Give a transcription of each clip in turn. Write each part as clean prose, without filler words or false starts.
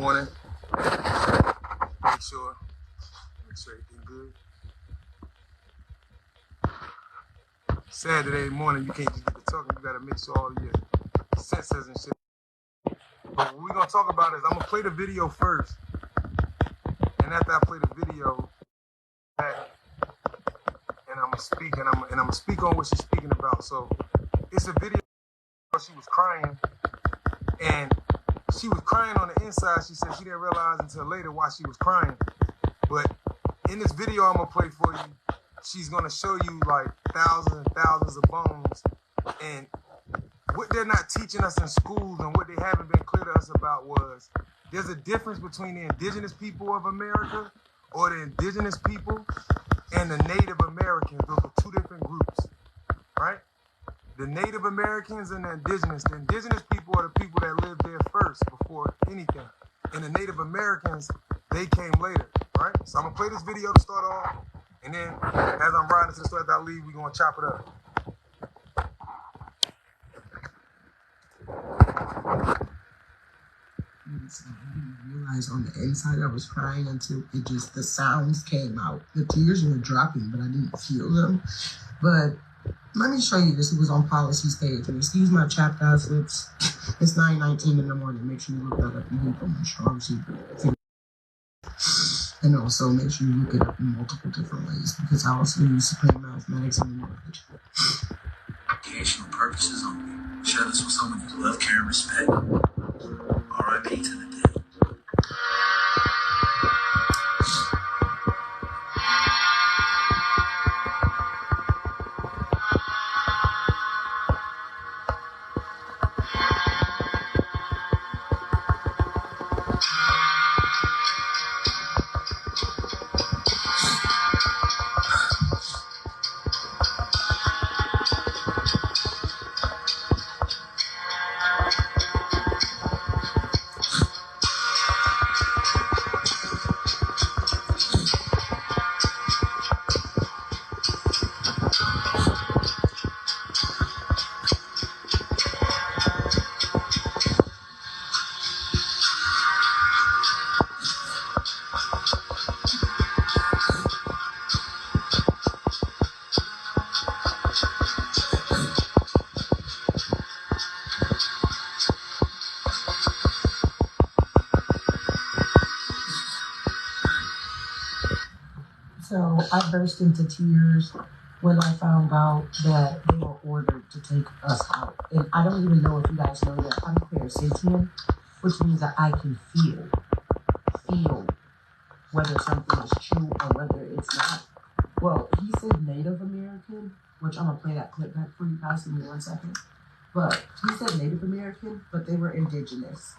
Morning. Make sure everything good. Saturday morning, you can't just get to talking. You gotta make sure all your senses and shit. But what we're gonna talk about is I'm gonna play the video first, and after I play the video, and I'm gonna speak, and I'm gonna speak on what she's speaking about. So it's a video where she was crying, and she was crying on the inside. She said she didn't realize until later why she was crying. But in this video I'm gonna play for you, she's gonna show you like thousands and thousands of bones, and what they're not teaching us in schools and what they haven't been clear to us about was there's a difference between the indigenous people of America, or the indigenous people, and the Native Americans. Those are two different groups, right? The Native Americans and the indigenous people are the people that lived there first before anything. And the Native Americans, they came later, right? So I'm gonna play this video to start off, and then as I'm riding to the store after I leave, we're gonna chop it up. I didn't realize on the inside I was crying until the sounds came out. The tears were dropping, but I didn't feel them. But let me show you this. It was on Policy's page. And excuse my chapped ass lips. It's 9:19 in the morning. Make sure you look that up in Google and strong secret. And also make sure you look it up in multiple different ways, because I also use supreme mathematics in the language. Educational purposes only. Share this with someone you love, care, and respect. R.I.P. to the dead. So I burst into tears when I found out that they were ordered to take us out. And I don't even know if you guys know that I'm clairsentient, which means that I can feel whether something is true or whether it's not. Well, he said Native American, which I'm going to play that clip back for you guys in 1 second. But he said Native American, but they were indigenous.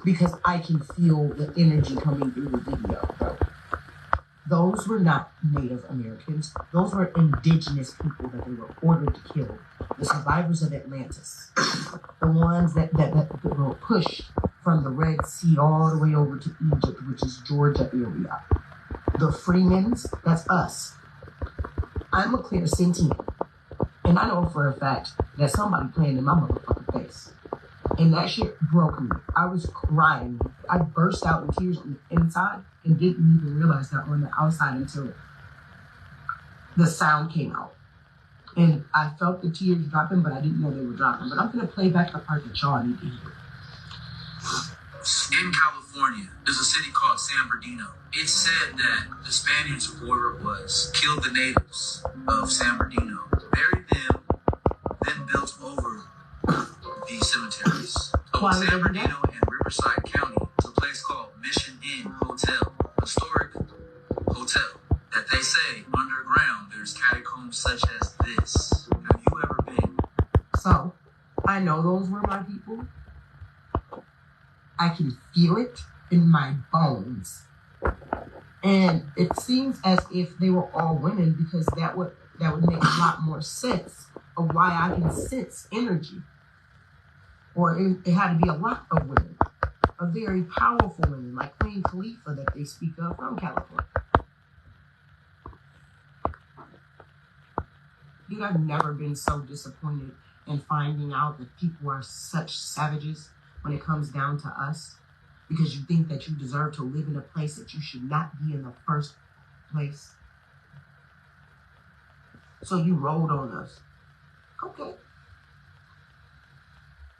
Because I can feel the energy coming through the video, bro. Those were not Native Americans. Those were indigenous people that they were ordered to kill. The survivors of Atlantis. The ones that were pushed from the Red Sea all the way over to Egypt, which is Georgia area. The Freemans, that's us. I'm a clairsentient. And I know for a fact that somebody playing in my motherfucking face. And that shit broke me. I was crying. I burst out in tears on the inside and didn't even realize that on the outside until the sound came out. And I felt the tears dropping, but I didn't know they were dropping. But I'm going to play back the part that y'all need to hear. In California, there's a city called San Bernardino. It's said that the Spaniards' order was kill the natives of San Bernardino, bury them, then built over the cemeteries. So in San Bernardino and Riverside County, there's a place called Mission Inn Hotel, a historic hotel, that they say underground there's catacombs such as this. Have you ever been? So, I know those were my people. I can feel it in my bones. And it seems as if they were all women, because that would make a lot more sense of why I can sense energy. Or it had to be a lot of women, a very powerful women, like Queen Khalifa that they speak of from California. You have never been so disappointed in finding out that people are such savages when it comes down to us. because you think that you deserve to live in a place that you should not be in the first place. So you rolled on us. Okay.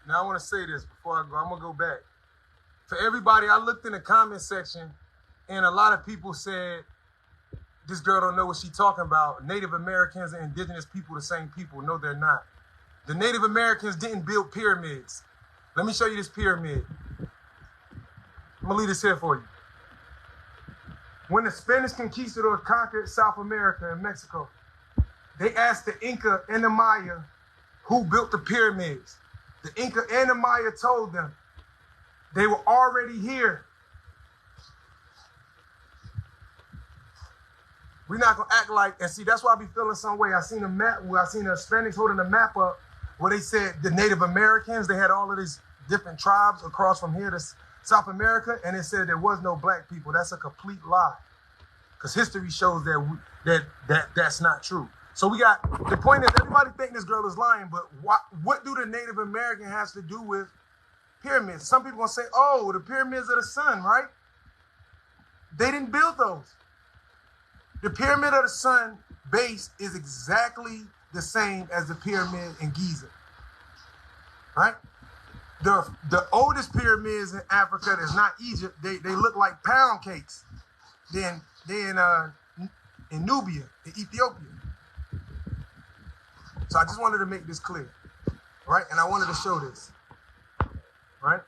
Now I want to say this before I go. I'm going to go back. For everybody, I looked in the comment section, and a lot of people said, this girl don't know what she's talking about. Native Americans and indigenous people, the same people. No, they're not. The Native Americans didn't build pyramids. Let me show you this pyramid. I'm going to leave this here for you. When the Spanish conquistadors conquered South America and Mexico, they asked the Inca and the Maya who built the pyramids. The Inca and the Maya told them they were already here. We're not going to act like, and see, that's why I be feeling some way. I seen a map where I seen the Hispanics holding a map up where they said the Native Americans, they had all of these different tribes across from here to South America, and it said there was no black people. That's a complete lie. Because history shows that's not true. So we got, the point is, everybody think this girl is lying, but what do the Native American has to do with pyramids? Some people gonna say, oh, the pyramids of the sun, right? They didn't build those. The Pyramid of the Sun base is exactly the same as the pyramid in Giza, right? The oldest pyramids in Africa that's not Egypt, they look like pound cakes. Then in Nubia, in Ethiopia. So I just wanted to make this clear, right? And I wanted to show this, right?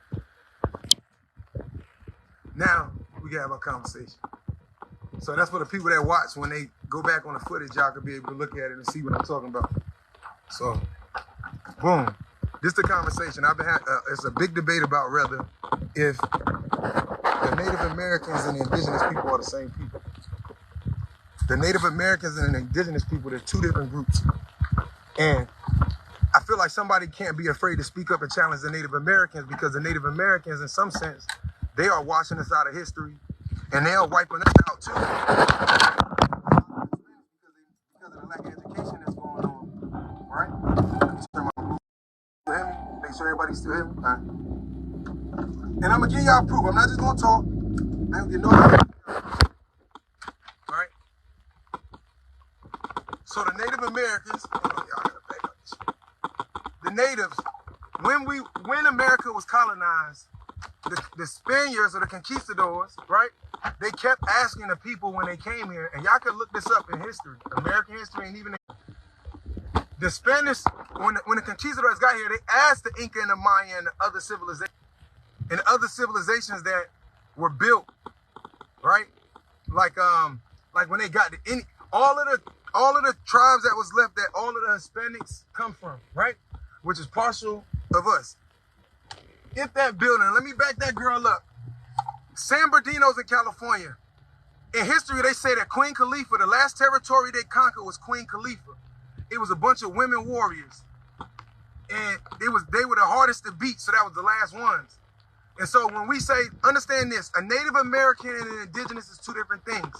Now we can have a conversation. So that's for the people that watch. When they go back on the footage, y'all can be able to look at it and see what I'm talking about. So, boom. This is the conversation. I've been it's a big debate about whether if the Native Americans and the indigenous people are the same people. The Native Americans and the indigenous people, they're two different groups. And I feel like somebody can't be afraid to speak up and challenge the Native Americans, because the Native Americans, in some sense, they are washing us out of history. And they are wiping us out too. Because of the lack of education that's going on. All right? Make sure everybody still hear me. All right. And I'm going to give y'all proof. I'm not just going to talk. I don't get no. All right? So the Native Americans, y'all gotta back up this shit. The natives, when America was colonized, the Spaniards or the conquistadors, right? They kept asking the people when they came here, and y'all can look this up in history, American history, and even the Spanish, when the conquistadors got here, they asked the Inca and the Maya and the other civilizations that were built, right? Like when they got all of the tribes that was left that all of the Hispanics come from, right? Which is partial of us. If that building, let me back that girl up. San Bernardino's in California. In history, they say that Queen Khalifa, the last territory they conquered was Queen Khalifa. It was a bunch of women warriors. And they were the hardest to beat, so that was the last ones. And so when we say, understand this, a Native American and an indigenous is two different things.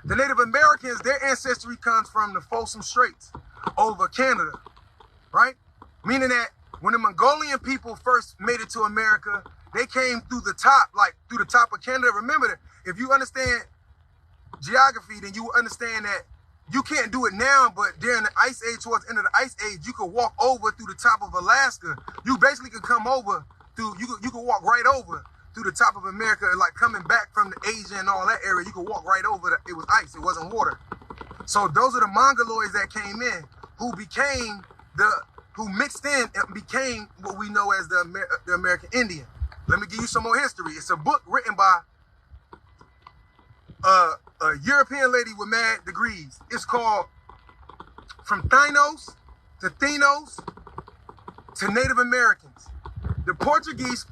The Native Americans, their ancestry comes from the Folsom Straits over Canada, right? Meaning that when the Mongolian people first made it to America, they came through the top, like through the top of Canada. Remember that if you understand geography, then you understand that you can't do it now, but during the Ice Age, towards the end of the Ice Age, you could walk over through the top of Alaska. You basically could come over through, you could walk right over through the top of America, like coming back from the Asia and all that area. You could walk right over, it was ice, it wasn't water. So those are the Mongoloids that came in, who mixed in and became what we know as the American Indian. Let me give you some more history. It's a book written by a European lady with mad degrees. It's called From Thanos to Thenos to Native Americans. The Portuguese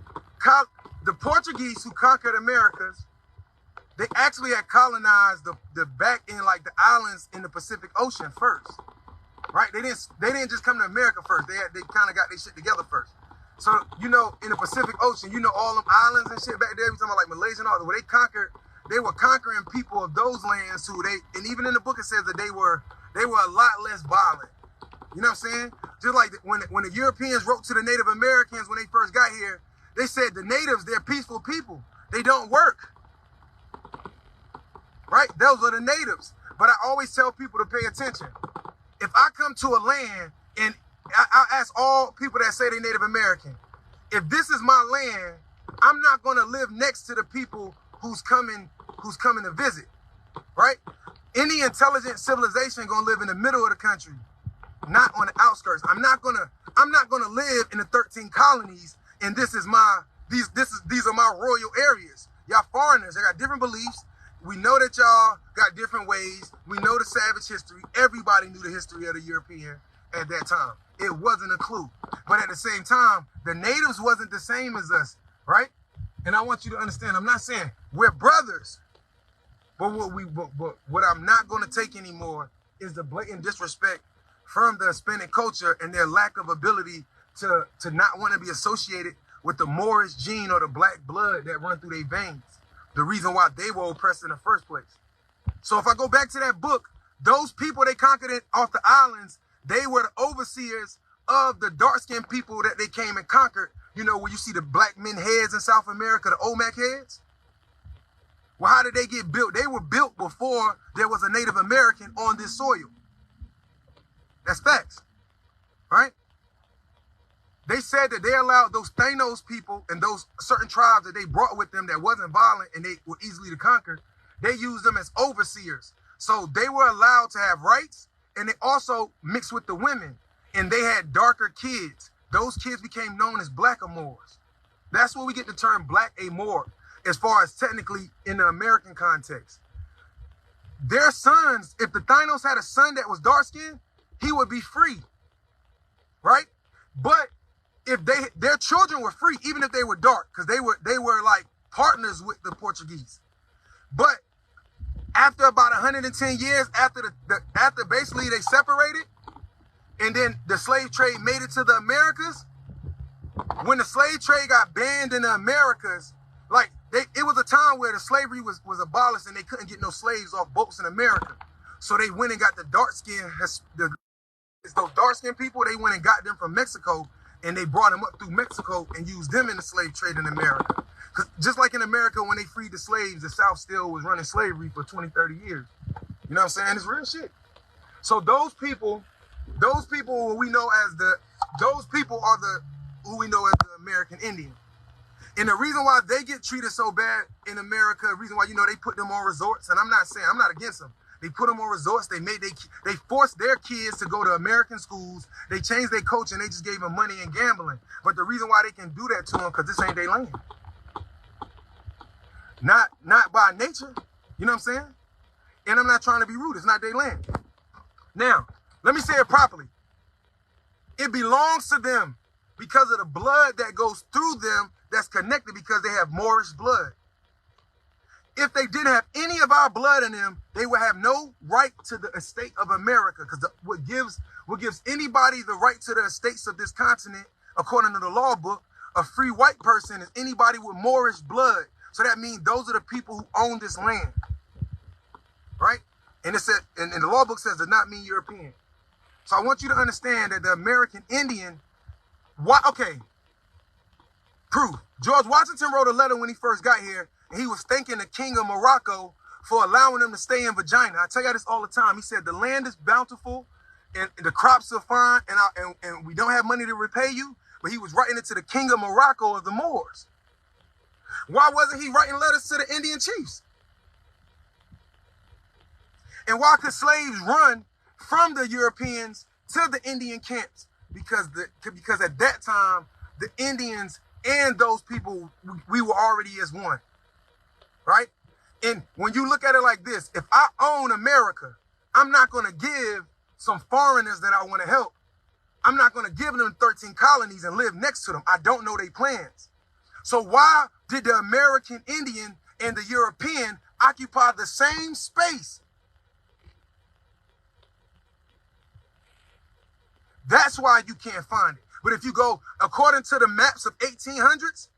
who conquered Americas, they actually had colonized the back end, like the islands in the Pacific Ocean first, right? They didn't just come to America first. They kind of got their shit together first. So, you know, in the Pacific Ocean, you know, all them islands and shit back there, we talking about like Malaysia and all that, where they were conquering people of those lands and even in the book it says that they were a lot less violent. You know what I'm saying? Just like when the Europeans wrote to the Native Americans when they first got here, They said the natives, they're peaceful people. They don't work. Right? Those are the natives. But I always tell people to pay attention. If I come to a land and I ask all people that say they're Native American, if this is my land, I'm not going to live next to the people who's coming to visit, right? Any intelligent civilization going to live in the middle of the country, not on the outskirts. I'm not going to live in the 13 colonies and these are my royal areas. Y'all foreigners, they got different beliefs. We know that y'all got different ways. We know the savage history. Everybody knew the history of the European at that time. It wasn't a clue. But at the same time, the natives wasn't the same as us, right? And I want you to understand, I'm not saying we're brothers, but what I'm not going to take anymore is the blatant disrespect from the Hispanic culture and their lack of ability to not want to be associated with the Moorish gene or the black blood that run through their veins. The reason why they were oppressed in the first place. So if I go back to that book, those people they conquered it off the islands, they were the overseers of the dark-skinned people that they came and conquered. You know, where you see the black men heads in South America, the Olmec heads. Well, how did they get built? They were built before there was a Native American on this soil. That's facts, right? They said that they allowed those Thanos people and those certain tribes that they brought with them that wasn't violent and they were easily to conquer, they used them as overseers. So they were allowed to have rights, and they also mixed with the women, and they had darker kids. Those kids became known as blackamoors. That's where we get the term black amor, as far as technically in the American context. Their sons, if the Thanos had a son that was dark-skinned, he would be free, right? But if their children were free, even if they were dark, because they were like partners with the Portuguese. But after about 110 years, after basically they separated, and then the slave trade made it to the Americas. When the slave trade got banned in the Americas, like it was a time where the slavery was abolished and they couldn't get no slaves off boats in America. So they went and got the those dark-skinned people, they went and got them from Mexico, and they brought them up through Mexico and used them in the slave trade in America. Because just like in America, when they freed the slaves, the South still was running slavery for 20, 30 years. You know what I'm saying? It's real shit. So those people who we know as who we know as the American Indian. And the reason why they get treated so bad in America, the reason why, you know, they put them on resorts, and I'm not against them. They put them on resorts. They forced their kids to go to American schools. They changed their culture and they just gave them money and gambling. But the reason why they can do that to them, because this ain't their land. Not by nature. You know what I'm saying? And I'm not trying to be rude. It's not their land. Now, let me say it properly. It belongs to them because of the blood that goes through them that's connected because they have Moorish blood. If they didn't have any of our blood in them, they would have no right to the estate of America. Because what gives anybody the right to the estates of this continent, according to the law book, a free white person is anybody with Moorish blood. So that means those are the people who own this land, right? And it said, and the law book says, does not mean European. So I want you to understand that the American Indian, proof. George Washington wrote a letter when he first got here, and he was thanking the king of Morocco for allowing them to stay in Virginia. I tell you this all the time. He said, the land is bountiful, and the crops are fine, and we don't have money to repay you. But he was writing it to the king of Morocco of the Moors. Why wasn't he writing letters to the Indian chiefs? And why could slaves run from the Europeans to the Indian camps? Because at that time, the Indians and those people, we were already as one, right? And when you look at it like this, if I own America, I'm not going to give some foreigners that I want to help. I'm not going to give them 13 colonies and live next to them. I don't know their plans. So why did the American Indian and the European occupy the same space? That's why you can't find it. But if you go according to the maps of 1800s,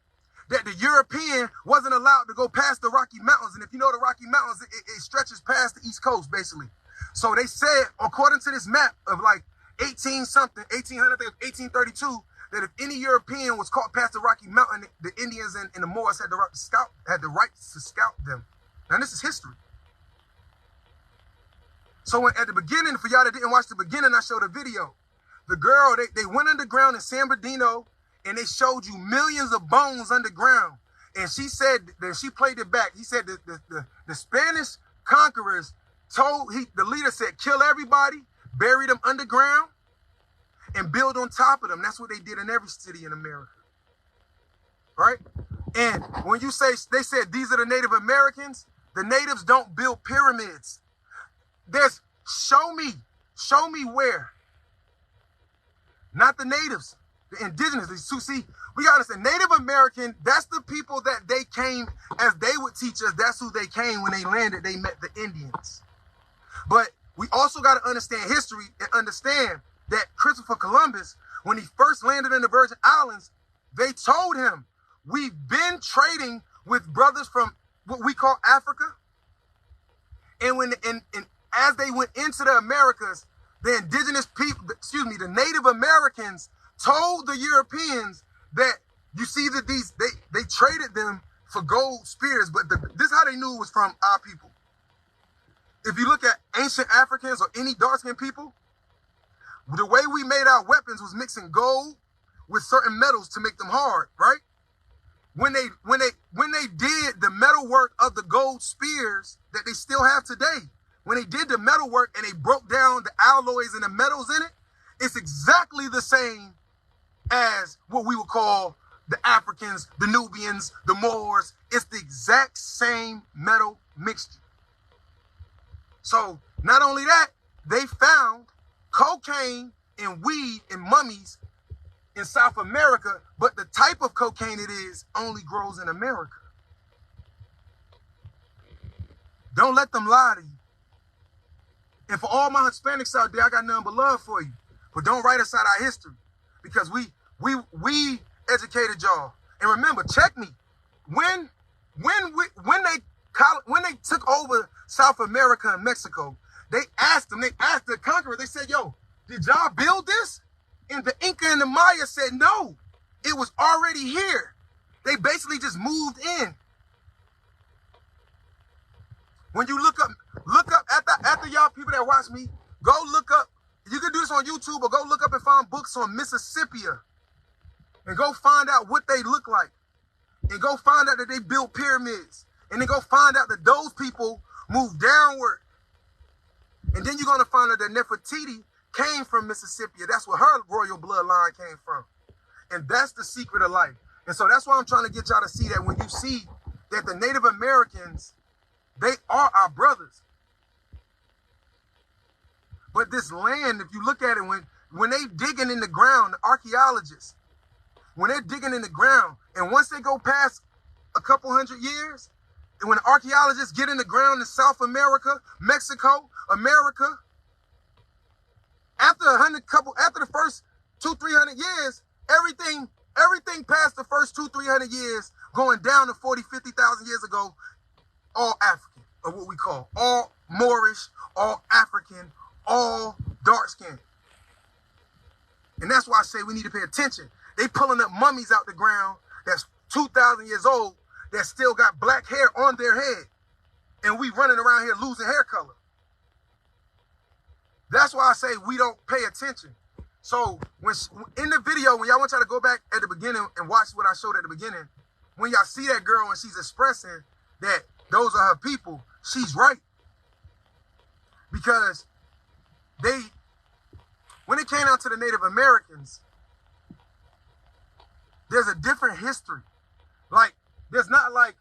that the European wasn't allowed to go past the Rocky Mountains. And if you know the Rocky Mountains, it stretches past the East Coast, basically. So they said, according to this map of like 1800, 1832, that if any European was caught past the Rocky Mountain, the Indians and the Moors had the right to scout them. Now this is history. So at the beginning, for y'all that didn't watch the beginning, I showed a video. The girl, they went underground in San Bernardino and they showed you millions of bones underground. And she said that she played it back. He said that the Spanish conquerors the leader said, kill everybody, bury them underground, and build on top of them. That's what they did in every city in America. Right? And when you say, they said these are the Native Americans, the natives don't build pyramids. Show me where. Not the natives, the indigenous. See, we got to say Native American, that's the people that they came, as they would teach us, that's who they came when they landed, they met the Indians. But we also got to understand history and understand that Christopher Columbus, when he first landed in the Virgin Islands, they told him, we've been trading with brothers from what we call Africa. And as they went into the Americas, the indigenous people, the Native Americans told the Europeans that, you see that they traded them for gold spears, but this is how they knew it was from our people. If you look at ancient Africans or any dark-skinned people, the way we made our weapons was mixing gold with certain metals to make them hard, right? When they did the metal work of the gold spears that they still have today, when they did the metal work and they broke down the alloys and the metals in it, it's exactly the same as what we would call the Africans, the Nubians, the Moors. It's the exact same metal mixture. So not only that, they found cocaine and weed and mummies in South America, but the type of cocaine it is only grows in America. Don't let them lie to you. And for all my Hispanics out there, I got nothing but love for you. But don't write us out our history, because we educated y'all. And remember, check me. When they took over South America and Mexico, they asked the conqueror, they said, yo, did y'all build this? And the Inca and the Maya said, no, it was already here. They basically just moved in. When you look up after y'all people that watch me, go look up, you can do this on YouTube, or go look up and find books on Mississippi and go find out what they look like, and go find out that they built pyramids, and then go find out that those people moved downward. And then you're going to find out that Nefertiti came from Mississippi. That's where her royal bloodline came from. And that's the secret of life. And so that's why I'm trying to get y'all to see that when you see that the Native Americans, they are our brothers. But this land, if you look at it, when they digging in the ground, the archaeologists, when they're digging in the ground, and once they go past a couple hundred years, and when archaeologists get in the ground in South America, Mexico, America, after the first 200-300 years, everything past the first 200-300 years, going down to 40,000-50,000 years ago, all African, or what we call all Moorish, all African, all dark skinned. And that's why I say we need to pay attention. They pulling up mummies out the ground that's 2,000 years old that still got black hair on their head. And we running around here losing hair color. That's why I say we don't pay attention. So in the video, when y'all want y'all to go back at the beginning and watch what I showed at the beginning, when y'all see that girl and she's expressing that those are her people, she's right. Because when it came down to the Native Americans, there's a different history. Like, there's not like,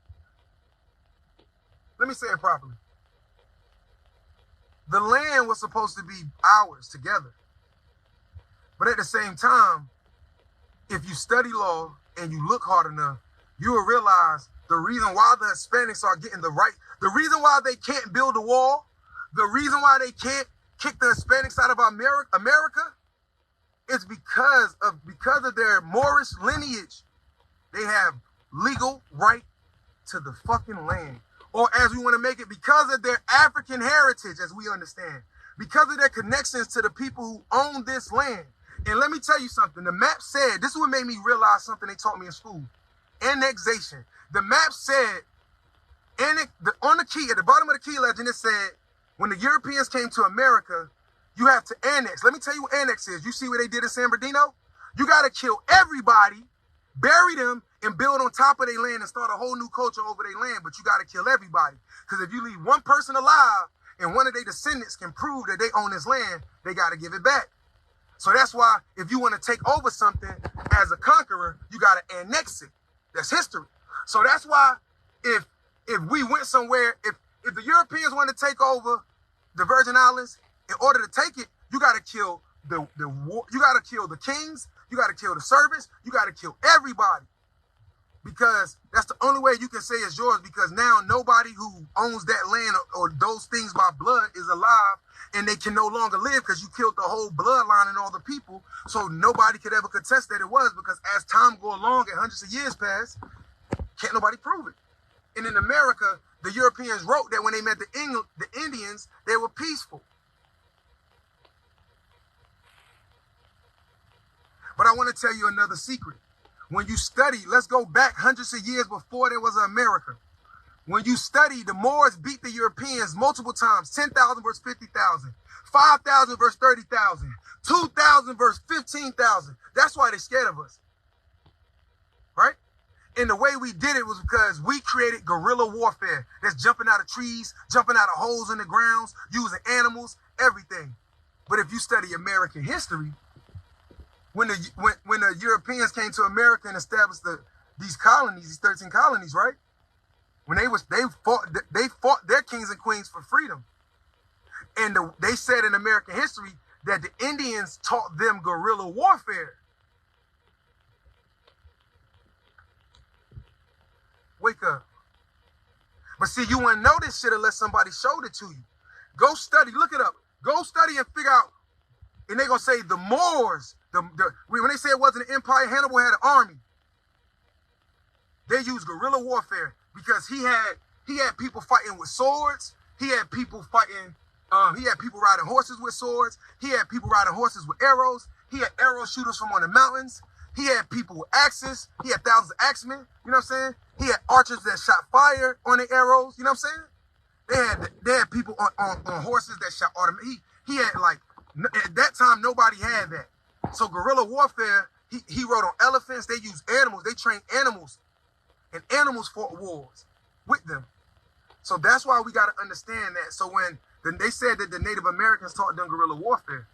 let me say it properly. The land was supposed to be ours together. But at the same time, if you study law and you look hard enough, you will realize the reason why the Hispanics are getting the reason why they can't build a wall, the reason why they can't kick the Hispanics out of America, is because of their Moorish lineage. They have legal right to the fucking land. Or as we want to make it, because of their African heritage, as we understand, because of their connections to the people who own this land, And let me tell you something. The map said, this is what made me realize something they taught me in school. Annexation. The map said, on the key, at the bottom of the key legend, it said, when the Europeans came to America, you have to annex. Let me tell you what annex is. You see what they did in San Bernardino? You got to kill everybody, bury them, and build on top of their land and start a whole new culture over their land. But you got to kill everybody. Because if you leave one person alive and one of their descendants can prove that they own this land, they got to give it back. So that's why if you want to take over something as a conqueror, you got to annex it. That's history. So that's why if we went somewhere, if the Europeans want to take over the Virgin Islands, in order to take it, you got to kill you got to kill the kings, you got to kill the servants, you got to kill everybody. Because that's the only way you can say it's yours, because now nobody who owns that land or those things by blood is alive, and they can no longer live because you killed the whole bloodline and all the people. So nobody could ever contest that it was, because as time go along and hundreds of years pass, can't nobody prove it. And in America, the Europeans wrote that when they met the Indians, they were peaceful. But I want to tell you another secret. When you study, let's go back hundreds of years before there was an America. When you study, the Moors beat the Europeans multiple times. 10,000 versus 50,000. 5,000 versus 30,000. 2,000 versus 15,000. That's why they're scared of us. Right? And the way we did it was because we created guerrilla warfare. That's jumping out of trees, jumping out of holes in the grounds, using animals, everything. But if you study American history, when the Europeans came to America and established these colonies, these 13 colonies, right? When they fought their kings and queens for freedom. And they said in American history that the Indians taught them guerrilla warfare. Wake up. But see, you wouldn't know this shit unless somebody showed it to you. Go study, look it up. Go study and figure out. And they're going to say the Moors, when they say it wasn't an empire, Hannibal had an army. They used guerrilla warfare because he had people fighting with swords. He had people fighting, he had people riding horses with swords. He had people riding horses with arrows. He had arrow shooters from on the mountains. He had people with axes. He had thousands of axemen. You know what I'm saying? He had archers that shot fire on the arrows. You know what I'm saying? They had people on horses that shot automatic. He had, like, at that time, nobody had that. So guerrilla warfare, he rode on elephants. They used animals. They trained animals. And animals fought wars with them. So that's why we got to understand that. So when they said that the Native Americans taught them guerrilla warfare,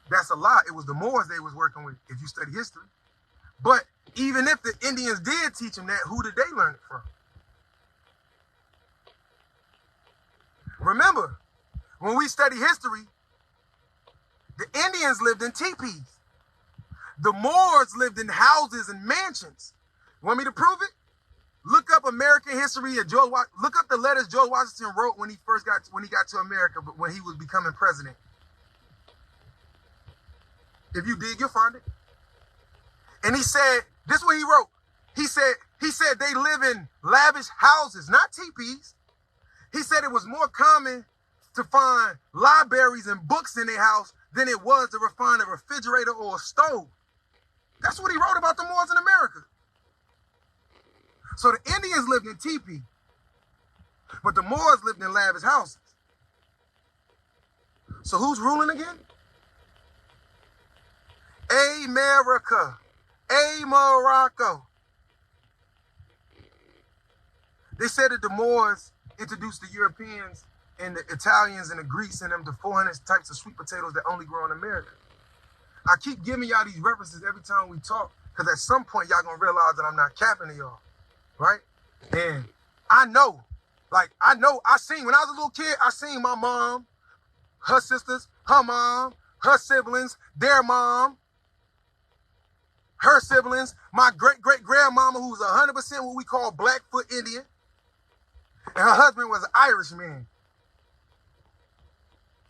that's a lie. It was the Moors they was working with, if you study history. But even if the Indians did teach them that, who did they learn it from? Remember, when we study history, the Indians lived in teepees. The Moors lived in houses and mansions. Want me to prove it? Look up American history of look up the letters George Washington wrote when he got to America, but when he was becoming president. If you dig, you'll find it. And he said, this is what he wrote. He said they live in lavish houses, not teepees. He said it was more common to find libraries and books in their house than it was to find a refrigerator or a stove. That's what he wrote about the Moors in America. So the Indians lived in teepee, but the Moors lived in lavish houses. So who's ruling again? America. Morocco. They said that the Moors introduced the Europeans and the Italians and the Greeks and them to 400 types of sweet potatoes that only grow in America. I keep giving y'all these references every time we talk, because at some point y'all gonna realize that I'm not capping to y'all, right? And I know, I seen, when I was a little kid, I seen my mom, her sisters, her mom, her siblings, their mom, her siblings, my great-great-grandmama, who was 100% what we call Blackfoot Indian, and her husband was an Irishman.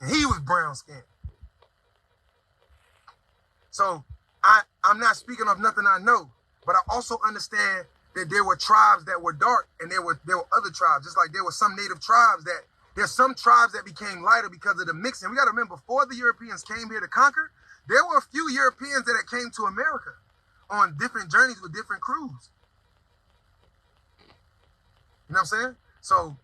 And he was brown-skinned. So I'm not speaking of nothing I know, but I also understand that there were tribes that were dark, and there were other tribes, just like there were some native tribes there's some tribes that became lighter because of the mixing. We got to remember, before the Europeans came here to conquer, There were a few Europeans that came to America on different journeys with different crews. You know what I'm saying? So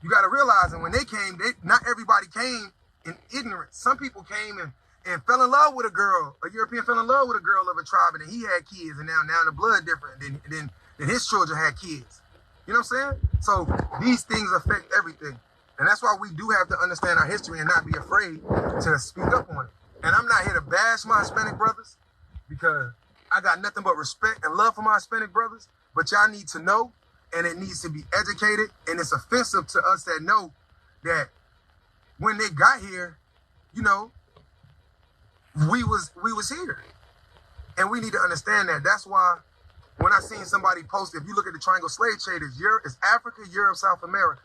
you got to realize, and when they came, not everybody came in ignorance. Some people came and fell in love with a girl. A European fell in love with a girl of a tribe, and then he had kids, and now the blood different. Then his children had kids. You know what I'm saying? So these things affect everything. And that's why we do have to understand our history and not be afraid to speak up on it. And I'm not here to bash my Hispanic brothers, because I got nothing but respect and love for my Hispanic brothers. But y'all need to know, and it needs to be educated. And it's offensive to us that know that when they got here, you know, we was here. And we need to understand that. That's why when I seen somebody post, if you look at the triangle slave trade, it's Africa, Europe, South America.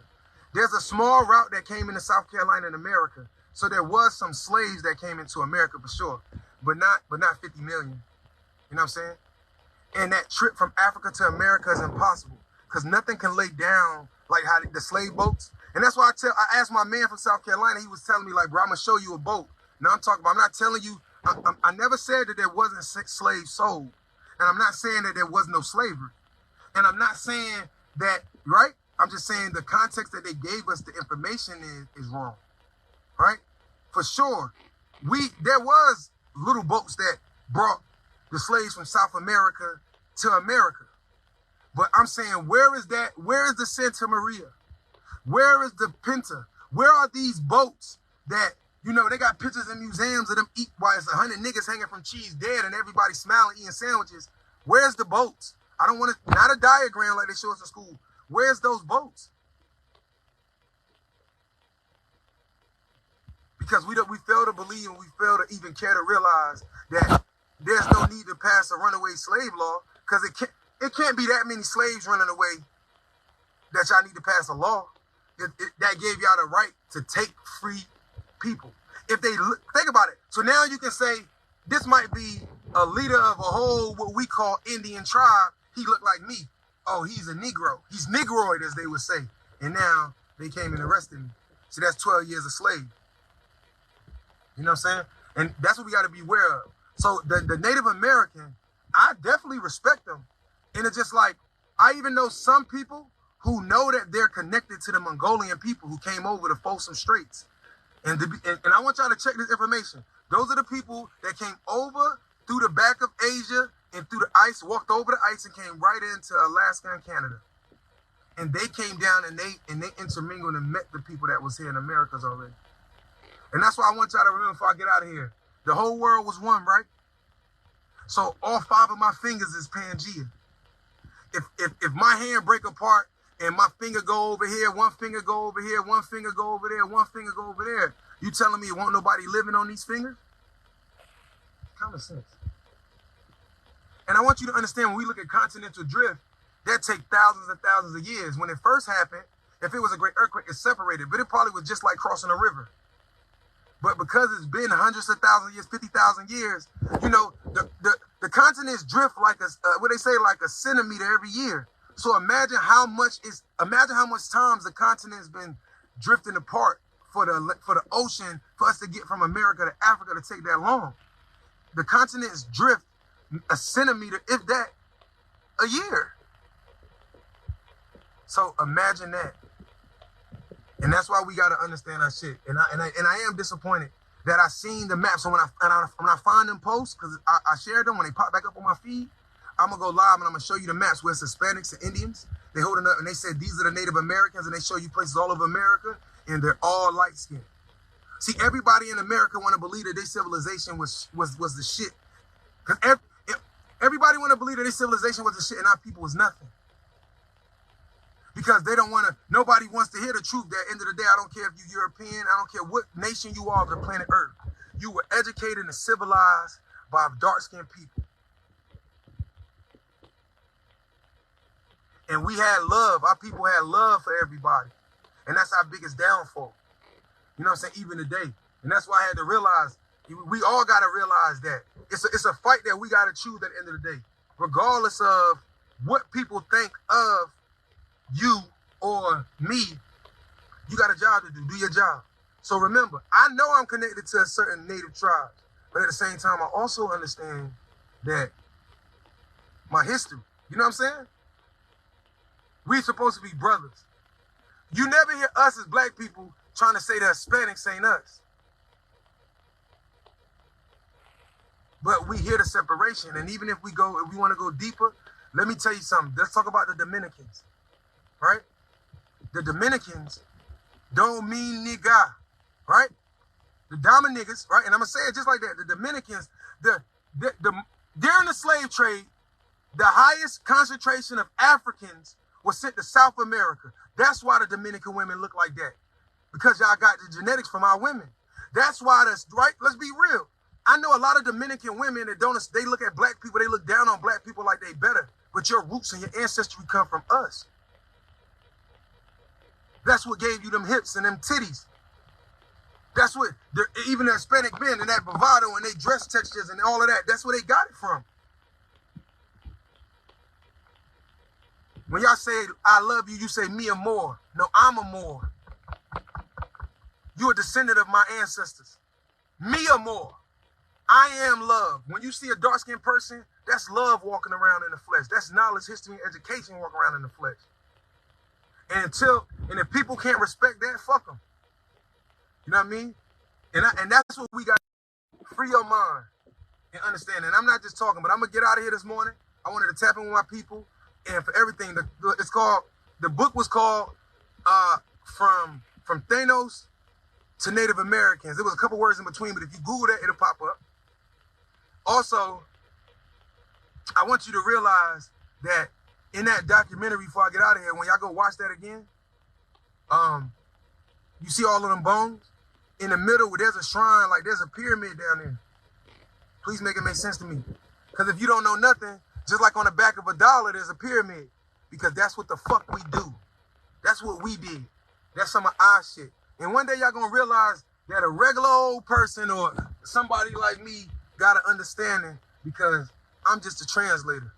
There's a small route that came into South Carolina and America. So there was some slaves that came into America for sure, but not 50 million. You know what I'm saying? And that trip from Africa to America is impossible, because nothing can lay down like how the slave boats. And that's why I asked my man from South Carolina, he was telling me like, bro, I'm gonna show you a boat. Now I'm not telling you, I never said that there wasn't slaves sold. And I'm not saying that there was no slavery. And I'm not saying that, right? I'm just saying the context that they gave us the information is wrong, right? For sure, there was little boats that brought the slaves from South America to America. But I'm saying, where is that? Where is the Santa Maria? Where is the Pinta? Where are these boats that, you know, they got pictures in museums of them eat while it's 100 niggas hanging from cheese dead and everybody smiling, eating sandwiches? Where's the boats? I don't want to, not a diagram like they show us in school. Where's those boats? Because we fail to believe, and we fail to even care to realize that there's no need to pass a runaway slave law, because it can't be that many slaves running away that y'all need to pass a law that gave y'all the right to take free people. If they think about it, so now you can say this might be a leader of a whole what we call Indian tribe. He looked like me. Oh, he's a Negro. He's Negroid, as they would say. And now they came and arrested me. See, that's 12 years a slave. You know what I'm saying? And that's what we got to be aware of. So the Native American, I definitely respect them. And it's just like, I even know some people who know that they're connected to the Mongolian people who came over to Folsom Straits. And I want y'all to check this information. Those are the people that came over through the back of Asia and through the ice, walked over the ice and came right into Alaska and Canada. And they came down and they intermingled and met the people that was here in Americas already. And that's why I want y'all to remember before I get out of here. The whole world was one, right? So all 5 of my fingers is Pangea. If my hand break apart and my finger go over here, one finger go over here, one finger go over there, one finger go over there, you telling me you won't nobody living on these fingers? Common sense. And I want you to understand, when we look at continental drift, that take thousands and thousands of years. When it first happened, if it was a great earthquake, it separated, but it probably was just like crossing a river. But because it's been hundreds of thousands of years, 50,000 years, you know, the continents drift like what they say, like a centimeter every year. So imagine how much times the continent's been drifting apart for the ocean, for us to get from America to Africa to take that long. The continents drift a centimeter, if that, a year. So imagine that. And that's why we got to understand our shit. And I am disappointed that I seen the map. So when I find them posts, because I shared them, when they pop back up on my feed, I'm going to go live and I'm going to show you the maps where it's Hispanics and Indians. They holding up and they said, these are the Native Americans, and they show you places all over America, and they're all light skinned. See, everybody in America want to believe that their civilization was the shit. Because everybody want to believe that their civilization was the shit and our people was nothing. Because they don't want to, nobody wants to hear the truth. At the end of the day, I don't care if you're European, I don't care what nation you are of the planet Earth. You were educated and civilized by dark-skinned people. And we had love. Our people had love for everybody. And that's our biggest downfall. You know what I'm saying? Even today. And that's why I had to realize, we all got to realize that. It's a fight that we got to choose at the end of the day. Regardless of what people think of you or me, you got a job to do. Do your job. So remember, I know I'm connected to a certain native tribe. But at the same time, I also understand that my history, you know what I'm saying? We're supposed to be brothers. You never hear us as black people trying to say the Hispanics ain't us. But we hear the separation. And even if we want to go deeper, let me tell you something. Let's talk about the Dominicans, right? The Dominicans don't mean nigga, right? The Dominicans, right? And I'm going to say it just like that. The Dominicans, during the slave trade, the highest concentration of Africans was sent to South America. That's why the Dominican women look like that. Because y'all got the genetics from our women. That's why that's right. Let's be real. I know a lot of Dominican women that they look at black people, they look down on black people like they better. But your roots and your ancestry come from us. That's what gave you them hips and them titties. That's what, even the Hispanic men and that bravado and they dress textures and all of that, that's where they got it from. When y'all say, I love you, you say me amor. No, I'm amor. You're a descendant of my ancestors. Me amor. I am love. When you see a dark-skinned person, that's love walking around in the flesh. That's knowledge, history, and education walking around in the flesh. And if people can't respect that, fuck them. You know what I mean? And that's what we got. Free your mind and understand. And I'm not just talking, but I'm going to get out of here this morning. I wanted to tap in with my people. And for everything, the book was called From Thanos to Native Americans. There was a couple words in between, but if you Google that, it'll pop up. Also, I want you to realize that in that documentary, before I get out of here, when y'all go watch that again, you see all of them bones? In the middle, where there's a shrine, like there's a pyramid down there. Please make it make sense to me. Because if you don't know nothing, just like on the back of a dollar, there's a pyramid. Because that's what the fuck we do. That's what we did. That's some of our shit. And one day y'all gonna realize that a regular old person or somebody like me got an understanding because I'm just a translator.